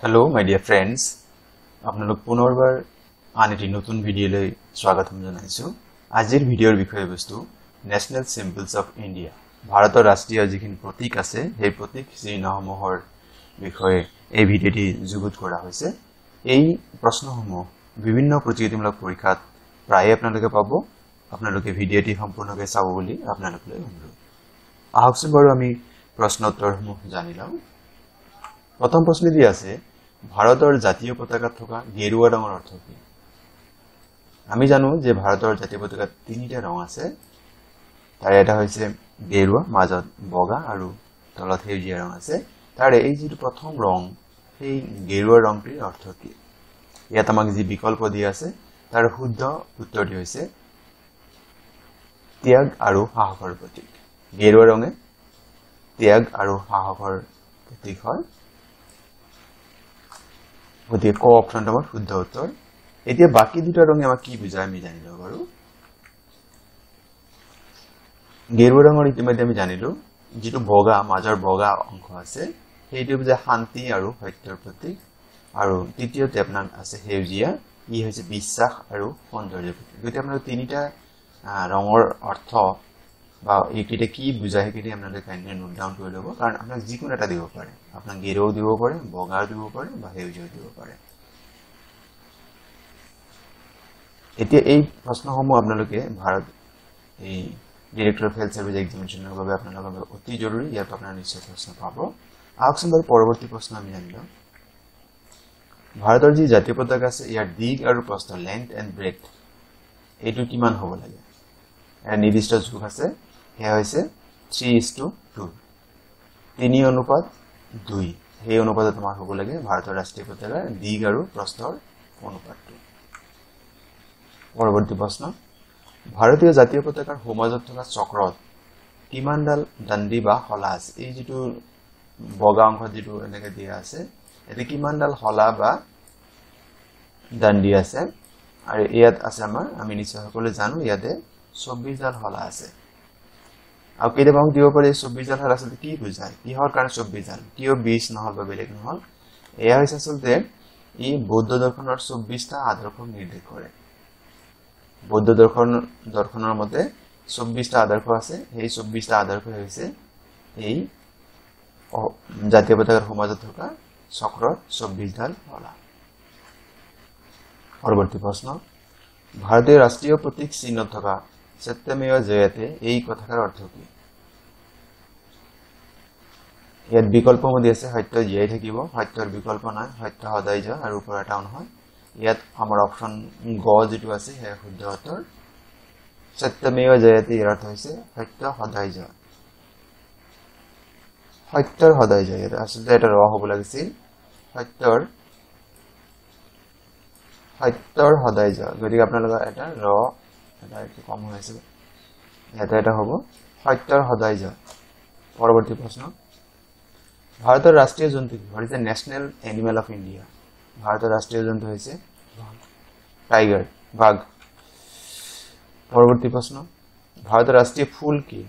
Hello my dear friends, আপোনালোক পুনৰবাৰ আন এটি নতুন ভিডিঅ'লৈ স্বাগতম জনাইছো। আজিৰ ভিডিঅ'ৰ বিষয়বস্তু নেশনেল সিম্বলস অফ ইন্ডিয়া। ভাৰতৰ ৰাষ্ট্ৰীয় যিখিনি প্ৰতীক আছে সেই প্ৰতীক চিহ্নসমূহৰ বিষয়ে এই ভিডিঅ'টি যুগুত কৰা হৈছে। এই প্ৰশ্নসমূহ বিভিন্ন প্ৰতিযোগিতামূলক পৰীক্ষাত প্ৰায় আপোনালোকে পাব। আপোনালোকে ভিডিঅ'টি সম্পূৰ্ণকৈ চাব বুলি আপোনালোকলৈ অনুৰোধ। আহকচোন বাৰু আমি প্ৰশ্ন উত্তৰসমূহ জানি লওঁ। প্ৰথম প্ৰশ্নটি আছে ভাৰতৰ জাতীয় পতাকাত থকা গেৰুৱা ৰঙৰ অৰ্থ কি? আমি জানো যে ভাৰতৰ জাতীয় পতাকাত তিনিটা ৰং আছে। তাৰে এটা হৈছে গেৰুৱা, মাজত বগা আৰু তলত সেউজীয়া ৰং আছে। তাৰে এই যিটো প্ৰথম ৰং সেই গেৰুৱা ৰংটিৰ অৰ্থ কি? ইয়াত আমাক যি বিকল্প দিয়া আছে তাৰ শুদ্ধ উত্তৰটি হৈছে ত্যাগ আৰু সাহসৰ প্ৰতীক। গেৰুৱা ৰঙে ত্যাগ আৰু সাহসৰ প্ৰতীক হয়। গতিকে ক অপশনটো আমাৰ শুদ্ধ উত্তৰ। এতিয়া বাকি দুটা ৰঙে আমাক কি বুজায় আমি জানি লওঁ বাৰু। গেৰুৱা ৰঙৰ ইতিমধ্যে আমি জানিলো যিটো বগা মাজৰ বগা অংশ আছে সেইটো বুজায় শান্তি আৰু সত্যৰ প্ৰতীক। আৰু তৃতীয়তে আপোনাৰ আছে সেউজীয়া, ই হৈছে বিশ্বাস আৰু সৌন্দৰ্যৰ প্ৰতীক। গতিকে আপোনালোকে তিনিটা ৰঙৰ অৰ্থ বা এইকেইটা কি বুজায় সেইকেইটা আপোনালোকে কাইণ্ডলি নোট ডাউন কৰি ল'ব, কাৰণ আপোনাক যিকোনো এটা দিব পাৰে। আপোনাক গেৰুৱাও দিব পাৰে, বগাও দিব পাৰে বা সেউজীয়াও দিব পাৰে। এতিয়া এই প্ৰশ্নসমূহ আপোনালোকে ভাৰত এই ডিৰেক্টৰ অফ হেল্থ সাৰ্ভিস এক্সামিনেশ্যনৰ বাবে আপোনালোকৰ বাবে অতি জৰুৰী। ইয়াত আপোনাৰ নিশ্চয় প্ৰশ্ন পাব। আহকচোন বাৰু পৰৱৰ্তী প্ৰশ্ন আমি জানি লওঁ। ভাৰতৰ যি জাতীয় পতাকা আছে ইয়াৰ দিগ আৰু প্ৰস্থ লেন্থ এণ্ড ব্ৰেথ এইটো কিমান হ'ব লাগে? ইয়াৰ নিৰ্দিষ্ট জোখ আছে, সেয়া হৈছে 3:2, 3:2। সেই অনুপাতত আমাৰ হ'ব লাগে ভাৰতৰ ৰাষ্ট্ৰীয় পতাকাৰ দিগ আৰু প্ৰস্থৰ অনুপাতটো। পৰৱৰ্তী প্ৰশ্ন, ভাৰতীয় জাতীয় পতাকাৰ সোঁমাজত থকা চক্ৰত কিমানডাল দাণ্ডি বা শলা আছে? এই যিটো বগা অংশত যিটো এনেকে দিয়া আছে এতে কিমানডাল শলা বা দাণ্ডি আছে? আৰু ইয়াত আছে আমাৰ, আমি নিশ্চয় সকলোৱে জানো ইয়াতে 24ডাল শলা আছে। আৰু কেতিয়াবা দিব পাৰে 24ডাল শলা আচলতে কি বুজায়, কিহৰ কাৰণে 24ডাল, কিয় 20 নহল বা বেলেগ নহল? এয়া হৈছে আচলতে ই বৌদ্ধ দৰ্শনৰ 24টা আদৰ্শক নিৰ্দেশ কৰে। বৌদ্ধ দৰ্শনৰ মতে 24টা আদৰ্শ আছে। সেই 24টা আদৰ্শ হৈছে এই জাতীয় পতাকাৰ সমাজত থকা চক্ৰৰ 24ডাল শলা। পৰৱৰ্তী প্ৰশ্ন, ভাৰতীয় ৰাষ্ট্ৰীয় প্ৰতীক চিহ্নত থকা সত্যমেव জয়তে এই কথাৰ অৰ্থ কি? ইয়াত বিকল্প মতে আছে সত্য জীয়াই থাকিব, সত্যৰ বিকল্প নাই, সত্য সদায় জয় আৰু ওপৰ এটাও নহয়। ইয়াত আমাৰ অপশন গ যিটো আছে সেয়া শুদ্ধ উত্তৰ। সত্যমেव জয়তে ইয়াৰ অৰ্থ হৈছে সত্য সদায় জয়, সত্যৰ সদায় জয়। আচলতে এটা ৰ হ'ব লাগিছিল, সত্যৰ সদায় জয়। গতিকে আপোনালোকৰ এটা ৰ এটা একটু কম হৈ আছে, ইয়াতে এটা হ'ব সত্যৰ সদায় জয়। পৰৱৰ্তী প্ৰশ্ন, ভাৰতৰ ৰাষ্ট্ৰীয় জন্তু কি? What is the national animal of India? ভাৰতৰ ৰাষ্ট্ৰীয় জন্তু হৈছে টাইগাৰ, বাঘ। পৰৱৰ্তী প্ৰশ্ন, ভাৰতৰ ৰাষ্ট্ৰীয় ফুল কি?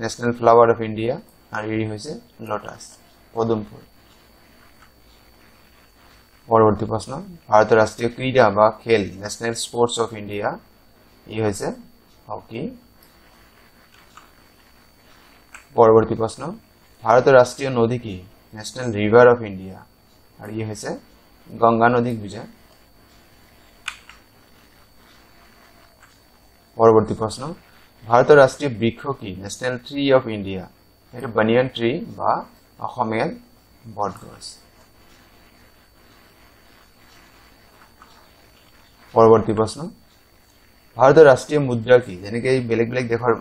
নেশ্যনেল ফ্লাৱাৰ অফ ইণ্ডিয়া, আৰু ই হৈছে লোটাছ, পদুম ফুল। পৰৱৰ্তী প্ৰশ্ন, ভাৰতৰ ৰাষ্ট্ৰীয় ক্ৰীড়া বা খেল নেশ্যনেল স্পৰ্টছ অফ ইণ্ডিয়া, ই হৈছে হকী। পৰৱৰ্তী প্ৰশ্ন, ভাৰতৰ ৰাষ্ট্ৰীয় নদী কি? নেশ্যনেল ৰিভাৰ অফ ইণ্ডিয়া, আৰু ই হৈছে গংগা নদীক বুজায়। পৰৱৰ্তী প্ৰশ্ন, ভাৰতৰ ৰাষ্ট্ৰীয় বৃক্ষ কি? নেশ্যনেল ট্ৰী অফ ইণ্ডিয়া, এইটো বানিয়ান ট্ৰী বা অসমীয়াত বটগছ। পৰৱৰ্তী প্ৰশ্ন, ভাৰতৰ ৰাষ্ট্ৰীয় মুদ্ৰা কি? যেনেকৈ বেলেগ বেলেগ দেশৰ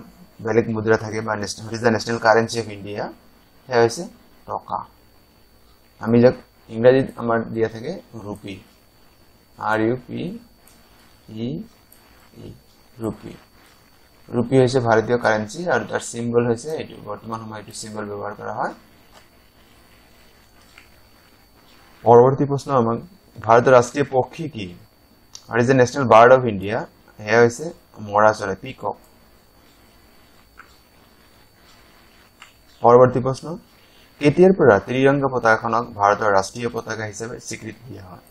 বেলেগ মুদ্ৰা থাকে বা what is the national currency of India, সেয়া হৈছে টকা। আমি যাক ইংৰাজীত আমাৰ দিয়া থাকে ৰুপি, RUPEE, ৰুপি। ৰুপি হৈছে ভাৰতীয় কাৰেঞ্চি আৰু তাৰ চিম্বল হৈছে এইটো। বৰ্তমান সময়ত এইটো চিম্বল ব্যৱহাৰ কৰা হয়। পৰৱৰ্তী প্ৰশ্ন, আমাক ভাৰতৰ ৰাষ্ট্ৰীয় পক্ষী কি? What is the national bird of India? সেয়া হৈছে মৰা চৰাই, পিকক। পৰৱৰ্তী প্ৰশ্ন, কেতিয়াৰ পৰা ত্ৰিৰংগা পতাকাখনক ভাৰতৰ ৰাষ্ট্ৰীয় পতাকা হিচাপে স্বীকৃতি দিয়া হয়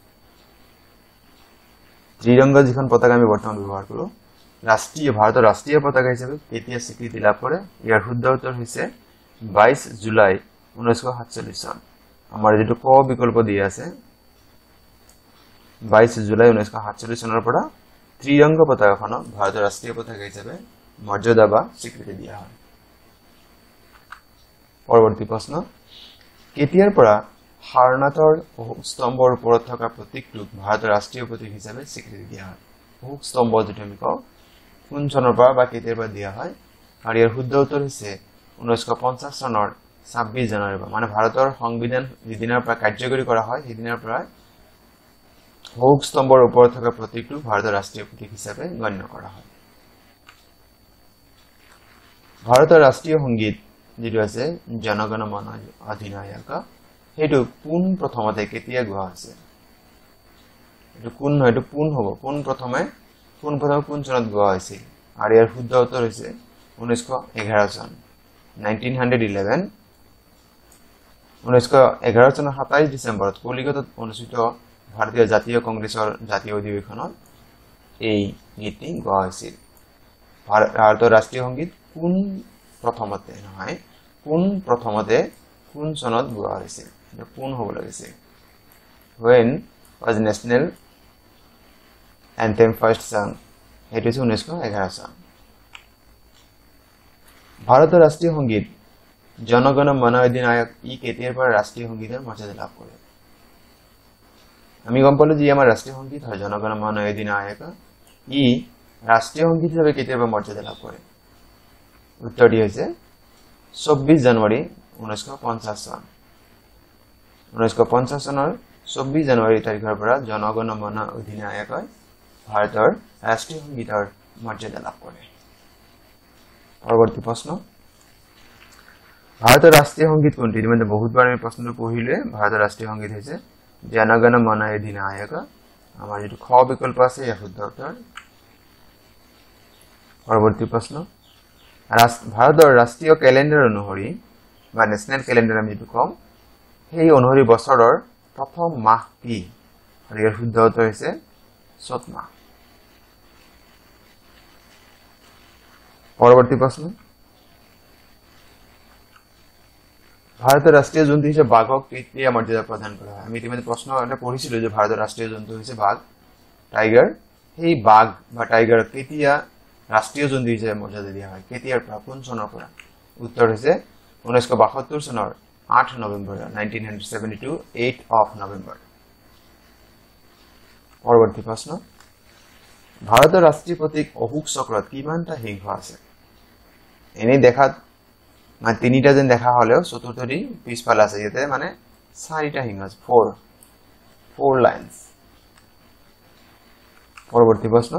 ত্ৰিৰংগা যিখন পতাকা আমি বৰ্তমান ব্যৱহাৰ কৰো ভাৰতৰ ৰাষ্ট্ৰীয় পতাকা হিচাপে কেতিয়া স্বীকৃতি লাভ কৰে ইয়াৰ শুদ্ধ উত্তৰ হৈছে 22 জুলাই 1947 চন আমাৰ যেটো ক বিকল্প দিয়া আছে 22 জুলাই 1947 চনৰ পৰা ত্ৰিৰংগা পতাকাখনক ভাৰতৰ ৰাষ্ট্ৰীয় পতাকা হিচাপে মৰ্যাদা বা স্বীকৃতি দিয়া হয় পৰৱৰ্তী প্ৰশ্ন কেতিয়াৰ পৰা হাৰনাথৰ স্তম্ভৰ ওপৰত থকা প্ৰতীকটোক ভাৰতৰ ৰাষ্ট্ৰীয় প্ৰতীক হিচাপে স্বীকৃতি দিয়া হয় অশোক স্তম্ভ যেটো আমি কওঁ কোন চনৰ পৰা বা কেতিয়াৰ পৰা দিয়া হয় আৰু ইয়াৰ শুদ্ধ উত্তৰ হৈছে 1950 চনৰ 26 জানুৱাৰী মানে ভাৰতৰ সংবিধান যিদিনৰ পৰা কাৰ্যকৰী কৰা হয় সেইদিনৰ পৰা অশোক স্তম্ভৰ ওপৰত থকা প্ৰতীকটো ভাৰতৰ ৰাষ্ট্ৰীয় প্ৰতীক হিচাপে গণ্য কৰা হয় ভাৰতৰ ৰাষ্ট্ৰীয় সংগীত যেটো আছে জনগণ মন অধিনায়ক হেতু কোন প্ৰথমতে কেতিয়া গোৱা হৈছে এটো কোন নহয় এটো কোন হ'ব কোন প্ৰথমে কোন চনত গোৱা হৈছিল আৰু ইয়াৰ শুদ্ধ উত্তৰ হৈছে 1911 চন 1911 চনৰ 27 ডিসেম্বৰত কলিকতাত অনুষ্ঠিত ভাৰতীয় জাতীয় কংগ্ৰেছৰ জাতীয় অধিৱেশনত এই গীতটি গোৱা হৈছিল ভাৰতৰ ৰাষ্ট্ৰীয় সংগীত কোন প্ৰথমতে নহয় কোন চনত গোৱা হৈছিল কোন হ'ব লাগিছে when was national anthem first sung এটো হৈছে 1911 চন ভাৰতৰ ৰাষ্ট্ৰীয় সংগীত জনগণ মন অধিনায়ক ই কেতিয়াৰ পৰা ৰাষ্ট্ৰীয় সংগীতৰ মৰ্যাদা লাভ কৰে আমি গম পালো যে আমাৰ ৰাষ্ট্ৰীয় সংগীত হয় জনগণ মন অধিনায়ক ই ৰাষ্ট্ৰীয় সংগীত হিচাপে কেতিয়াৰ পৰা মৰ্যাদা লাভ কৰে উত্তৰটি হৈছে 24 জানুৱাৰী 1950 চন 1950 চনৰ 24 জানুৱাৰী তাৰিখৰ পৰা জনগণ মন অধিনায়ক ভাৰতৰ ৰাষ্ট্ৰীয় সংগীতৰ মৰ্যাদা লাভ কৰে পৰৱৰ্তী প্ৰশ্ন ভাৰতৰ ৰাষ্ট্ৰীয় সংগীত কোনটি মানে বহুতবাৰ আমি প্ৰশ্নটো পঢ়িলে ভাৰতৰ ৰাষ্ট্ৰীয় সংগীত হৈছে জনগণ মন অধিনায়ক আমাৰ যেটো খ বিকল্প আছে ইয়াৰ শুদ্ধ উত্তৰ পৰৱৰ্তী প্ৰশ্ন ভাৰতৰ ৰাষ্ট্ৰীয় ক্যালেন্ডাৰ অনুসৰি বা নেশনাল ক্যালেন্ডাৰ আমি যেটো কম সেই অনুসৰি বছৰৰ প্ৰথম মাহ কি আৰু ইয়াৰ শুদ্ধ উত্তৰ হৈছে চত মাহ পৰৱৰ্তী প্ৰশ্ন ভাৰতৰ ৰাষ্ট্ৰীয় জন্তু হিচাপে বাঘক কেতিয়া মৰ্যাদা প্ৰদান কৰা হয় আমি ইতিমধ্যে প্ৰশ্ন এটা পঢ়িছিলো যে ভাৰতৰ ৰাষ্ট্ৰীয় জন্তু হৈছে বাঘ টাইগাৰ সেই বাঘ বা টাইগাৰ কেতিয়া ৰাষ্ট্ৰীয় জন্তু হিচাপে মৰ্যাদা দিয়া হয় কেতিয়াৰ পৰা কোন চনৰ পৰা উত্তৰ হৈছে 1972 চনৰ 8 নৱেম্বৰ 1972 8 of November পৰৱৰ্তী প্ৰশ্ন ভাৰতৰ ৰাষ্ট্ৰীয় প্ৰতীক অশোক চক্ৰত কিমানটা সিংহ আছে এনে দেখাত মানে তিনিটা যেন দেখা হলেও চতুৰ্থটি পিছফালে আছে ইয়াতে মানে চাৰিটা সিংহ আছে 4 লাইন্স পৰৱৰ্তী প্ৰশ্ন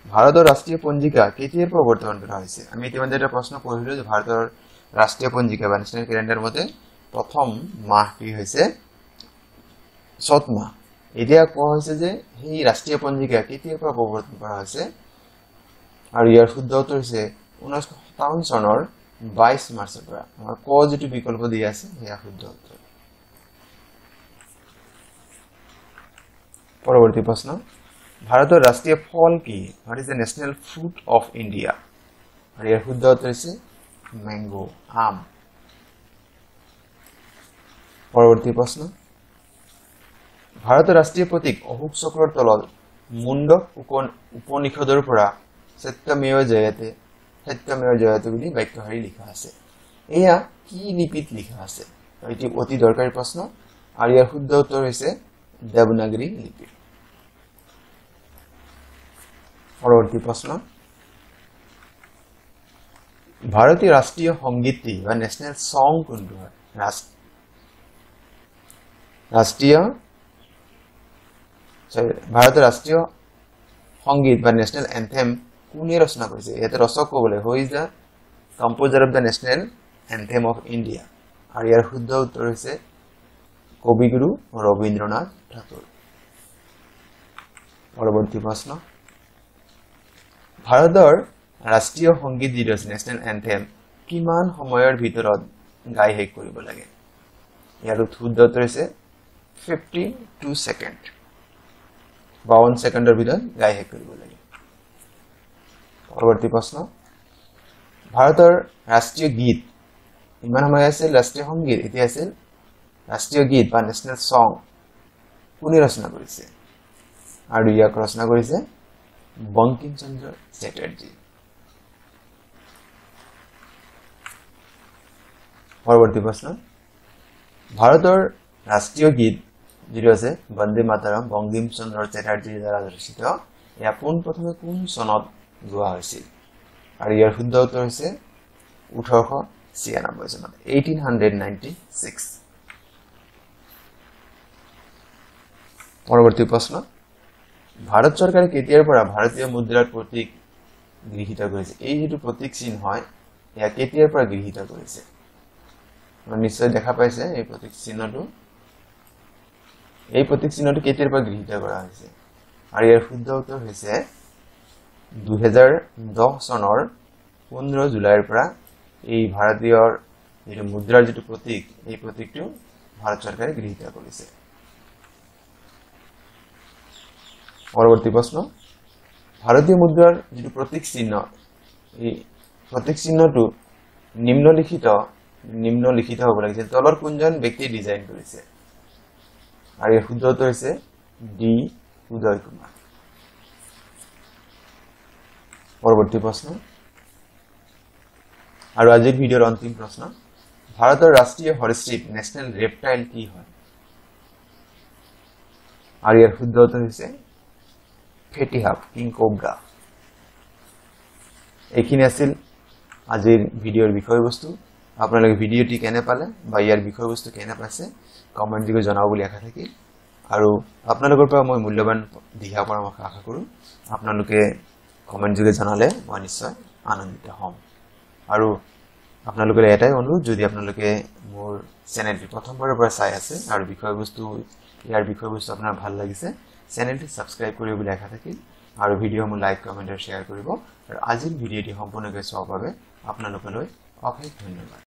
ভাৰতৰ ৰাষ্ট্ৰীয় পঞ্জিকা কেতিয়াৰ পৰা প্ৰৱৰ্তন কৰা হৈছে আমি ইতিমধ্যে এটা প্ৰশ্ন পঢ়িলো যে ভাৰতৰ ৰাষ্ট্ৰীয় পঞ্জিকা বা নেশনাল ক্যালেন্ডাৰ মতে প্ৰথম মাহ কি হৈছে চত মাহ এতিয়া কোৱা হৈছে যে এই ৰাষ্ট্ৰীয় পঞ্জিকা কেতিয়াৰ পৰা প্ৰৱৰ্তন কৰা হৈছে আৰু ইয়াৰ শুদ্ধ উত্তৰ হৈছে 1957 চনৰ 22 মাৰ্চৰ পৰা আমাৰ ক যেটো বিকল্প দিয়া আছে হেয়া শুদ্ধ উত্তৰ পৰৱৰ্তী প্ৰশ্ন ভাৰতৰ ৰাষ্ট্ৰীয় ফল কি what is the national fruit of India আৰু ইয়াৰ শুদ্ধ উত্তৰ হৈছে ম্যাঙ্গো আম পৰৱৰ্তী প্ৰশ্ন ভাৰতৰ ৰাষ্ট্ৰীয় প্ৰতীক অশোক চক্ৰৰ তলত মুণ্ড উপনিষদৰ পৰা সত্যমেৱ জয়তে বুলি বাক্যশাৰী লিখা আছে এয়া কি লিপিত লিখা আছে এটি অতি দৰকাৰী প্ৰশ্ন আৰু ইয়াৰ শুদ্ধ উত্তৰ হৈছে দেৱনাগৰী লিপি পৰৱৰ্তী প্ৰশ্ন ভাৰতীয় ৰাষ্ট্ৰীয় সংগীতটি বা নেশনাল সং কোনটো হয় ভাৰতৰ ৰাষ্ট্ৰীয় সংগীত বা নেশনাল এন্থেম কোনে ৰচনা কৰিছে ইয়াতে ৰচক ক'বলে who is the composer of the national anthem of India আৰু ইয়াৰ শুদ্ধ উত্তৰ হৈছে কবিগুৰু ৰবীন্দ্ৰনাথ ঠাকুৰ পৰৱৰ্তী প্ৰশ্ন ভাৰতৰ ৰাষ্ট্ৰীয় সংগীত যিটো নেশনাল এন্থেম কিমান সময়ৰ ভিতৰত গাই শেষ কৰিব লাগে ইয়াৰ শুদ্ধ উত্তৰ হৈছে 52 সেকেন্ড 52 সেকেন্ডৰ ভিতৰত গাই শেষ কৰিব লাগে পৰৱৰ্তী প্ৰশ্ন ভাৰতৰ ৰাষ্ট্ৰীয় গীত ইমান সময় আছিল ৰাষ্ট্ৰীয় সংগীত এতিয়া আছিল ৰাষ্ট্ৰীয় গীত বা নেশনেল সং কোনে ৰচনা কৰিছে আৰু ইয়াক ৰচনা কৰিছে বঙ্কিম চন্দ্ৰ চ্যাটাৰ্জী পৰৱৰ্তী প্ৰশ্ন ভাৰতৰ ৰাষ্ট্ৰীয় গীত যিটো আছে বন্দে মাতৰম বঙ্কিম চন্দ্ৰ চ্যাটাৰ্জীৰ দ্বাৰা ৰচিত এয়া পোনপ্ৰথমে কোন চনত গোৱা হৈছিল আৰু ইয়াৰ শুদ্ধ উত্তৰ হৈছে 1896 চনত 1896 পৰৱৰ্তী প্ৰশ্ন ভাৰত চৰকাৰে কেতিয়াৰ পৰা ভাৰতীয় মুদ্ৰাৰ প্ৰতীক গৃহীত কৰিছে এই যেটো প্ৰতীক চিহ্ন হয় এয়া কেতিয়াৰ পৰা গৃহীত কৰিছে নিশ্চয় দেখা পাইছে এই প্ৰতীক চিহ্নটো কেতিয়াৰ পৰা গৃহীত কৰা হৈছে আৰু ইয়াৰ শুদ্ধ উত্তৰ হৈছে 2010 চনৰ 15 জুলাইৰ পৰা এই ভাৰতীয় যেটো মুদ্ৰাৰ যেটো প্ৰতীক এই প্ৰতীকটো ভাৰত চৰকাৰে গৃহীত কৰিছে পৰৱৰ্তী প্ৰশ্ন ভাৰতীয় মুদ্ৰাৰ যেটো প্ৰতীক চিহ্ন এই প্ৰতীক চিহ্নটো নিম্নলিখিত হ'ব লাগে তলৰ কোনজন ব্যক্তি ডিজাইন কৰিছে আৰু এই শুদ্ধ উত্তৰ হৈছে ডি উদয় কুমাৰ পৰৱৰ্তী প্ৰশ্ন আৰু আজিৰ ভিডিঅ'ৰ অন্তিম প্ৰশ্ন ভাৰতৰ ৰাষ্ট্ৰীয় সৰীসৃপ নেশনেল ৰেপটাইল কি হয় আৰু ইয়াৰ শুদ্ধ উত্তৰ হৈছে ফেটি সাপ কিং কোব্ৰা এইখিনি আছিল আজিৰ ভিডিঅ'ৰ বিষয়বস্তু আপোনালোকে ভিডিঅ'টি কেনে পালে বা ইয়াৰ বিষয়বস্তু কেনে পাইছে কমেন্ট যোগে জনাব বুলি আশা থাকিল আৰু আপোনালোকৰ পৰা মই মূল্যৱান দিহা পৰামৰ্শ আশা কৰো আপোনালোকে কমেন্ট যোগে জনালে মই নিশ্চয় আনন্দিত হ'ম আৰু আপোনালোকৰ এটাই অনুৰোধ যদি আপোনালোকে মোৰ চেনেলটি প্ৰথমবাৰৰ পৰা চাই আছে আৰু ইয়াৰ বিষয়বস্তু আপোনাৰ ভাল লাগিছে চেনেলটি সাবস্ক্ৰাইব কৰিব বুলি আশা থাকিল আৰু ভিডিঅ'সমূহ লাইক কমেন্ট আৰু শেয়াৰ কৰিব আৰু আজিৰ ভিডিঅ'টি সম্পূৰ্ণকৈ চোৱাৰ বাবে আপোনালোকলৈ অশেষ ধন্যবাদ